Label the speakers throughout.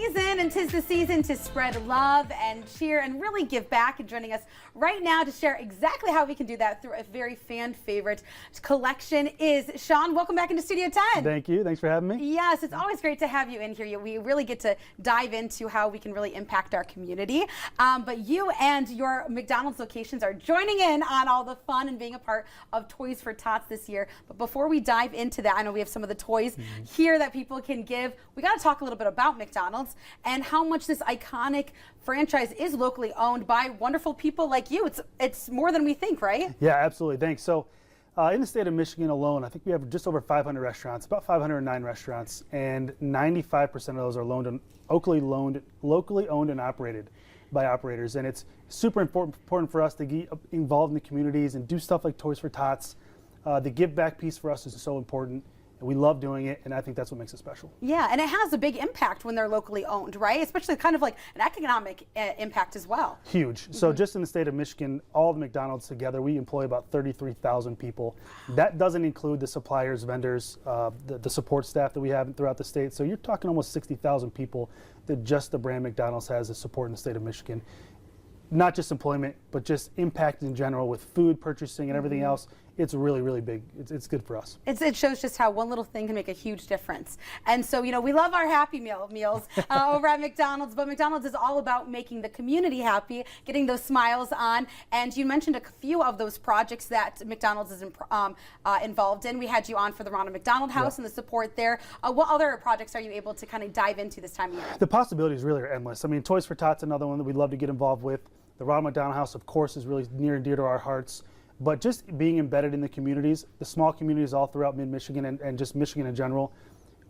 Speaker 1: season, and 'tis the season to spread love and cheer and really give back. And joining us right now to share exactly how we can do that through a very fan favorite collection is Shawn. Welcome back into Studio 10.
Speaker 2: Thank you. Thanks for having me.
Speaker 1: Yes, it's always great to have you in here. We really get to dive into how we can really impact our community. But you and your McDonald's locations are joining in on all the fun and being a part of Toys for Tots this year. But before we dive into that, I know we have some of the toys here that people can give. We got to talk a little bit about McDonald's and how much this iconic franchise is locally owned by wonderful people like you. It's more than we think, right?
Speaker 2: Yeah, absolutely. Thanks. So in the state of Michigan alone, I think we have just over 500 restaurants, about 509 restaurants, and 95% of those are locally owned and operated by operators. And it's super important for us to get involved in the communities and do stuff like Toys for Tots. The give back piece for us is so important. We love doing it, and I think that's what makes it special.
Speaker 1: Yeah, and it has a big impact when they're locally owned, right? Especially kind of like an economic impact as well.
Speaker 2: Huge. So just in the state of Michigan, all the McDonald's together, we employ about 33,000 people. That doesn't include the suppliers, vendors, the support staff that we have throughout the state. So you're talking almost 60,000 people that just the brand McDonald's has to support in the state of Michigan. Not just employment, but just impact in general with food purchasing and everything else. It's really, really big. It's good for us.
Speaker 1: It shows just how one little thing can make a huge difference. And so, you know, we love our Happy meals over at McDonald's, but McDonald's is all about making the community happy, getting those smiles on. And you mentioned a few of those projects that McDonald's is involved in. We had you on for the Ronald McDonald House and the support there. What other projects are you able to kind of dive into this time of year?
Speaker 2: The possibilities really are endless. I mean, Toys for Tots, another one that we'd love to get involved with. The Ronald McDonald House, of course, is really near and dear to our hearts. But just being embedded in the communities, the small communities all throughout Mid-Michigan and just Michigan in general,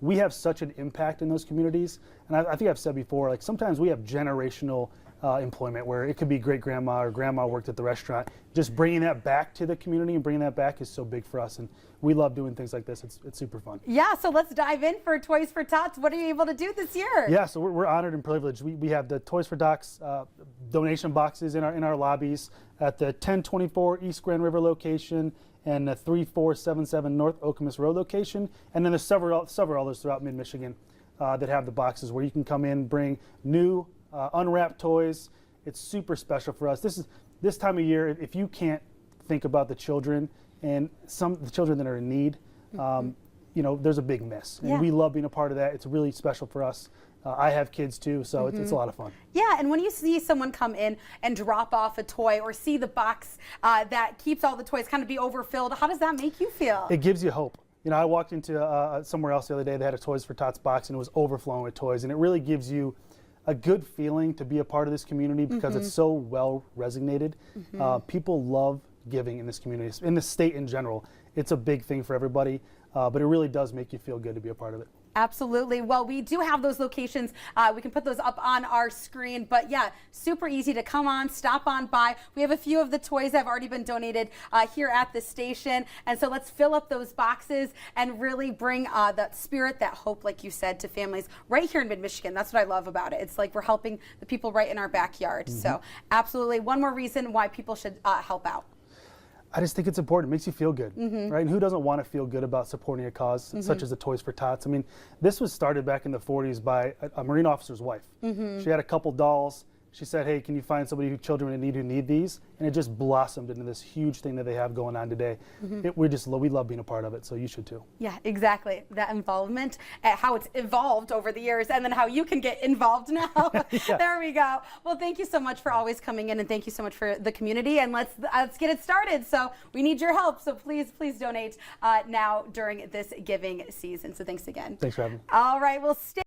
Speaker 2: we have such an impact in those communities. And I think I've said before, like sometimes we have generational employment where it could be great grandma or grandma worked at the restaurant. Just bringing that back to the community and bringing that back is so big for us. And we love doing things like this. It's super fun.
Speaker 1: Yeah, so let's dive in for Toys for Tots. What are you able to do this year?
Speaker 2: Yeah, so we're honored and privileged. We have the Toys for Tots donation boxes in our lobbies at the 1024 East Grand River location and the 3477 North Okemos Road location. And then there's several others throughout Mid-Michigan that have the boxes where you can come in, bring new unwrapped toys. It's super special for us. This time of year, if you can't think about the children and the children that are in need, you know, there's a big miss. And we love being a part of that. It's really special for us. I have kids too, so it's a lot of fun.
Speaker 1: Yeah, and when you see someone come in and drop off a toy or see the box that keeps all the toys kind of be overfilled, how does that make you feel?
Speaker 2: It gives you hope. You know, I walked into somewhere else the other day. They had a Toys for Tots box and it was overflowing with toys, and it really gives you a good feeling to be a part of this community because it's so well resonated. People love giving in this community, in the state in general. It's a big thing for everybody, but it really does make you feel good to be a part of it.
Speaker 1: Absolutely. Well, we do have those locations. We can put those up on our screen, but yeah, super easy to come on, stop on by. We have a few of the toys that have already been donated here at the station. And so let's fill up those boxes and really bring that spirit, that hope, like you said, to families right here in Mid-Michigan. That's what I love about it. It's like we're helping the people right in our backyard. So absolutely. One more reason why people should help out.
Speaker 2: I just think it's important. It makes you feel good, right? And who doesn't want to feel good about supporting a cause such as the Toys for Tots? I mean, this was started back in the 40s by a Marine officer's wife. She had a couple dolls. She said, hey, can you find somebody who need these? And it just blossomed into this huge thing that they have going on today. We love being a part of it, so you should too.
Speaker 1: Yeah, exactly. That involvement, how it's evolved over the years, and then how you can get involved now. There we go. Well, thank you so much for always coming in, and thank you so much for the community. And let's get it started. So we need your help. So please donate now during this giving season. So thanks again.
Speaker 2: Thanks for having me.
Speaker 1: All right, we'll stay.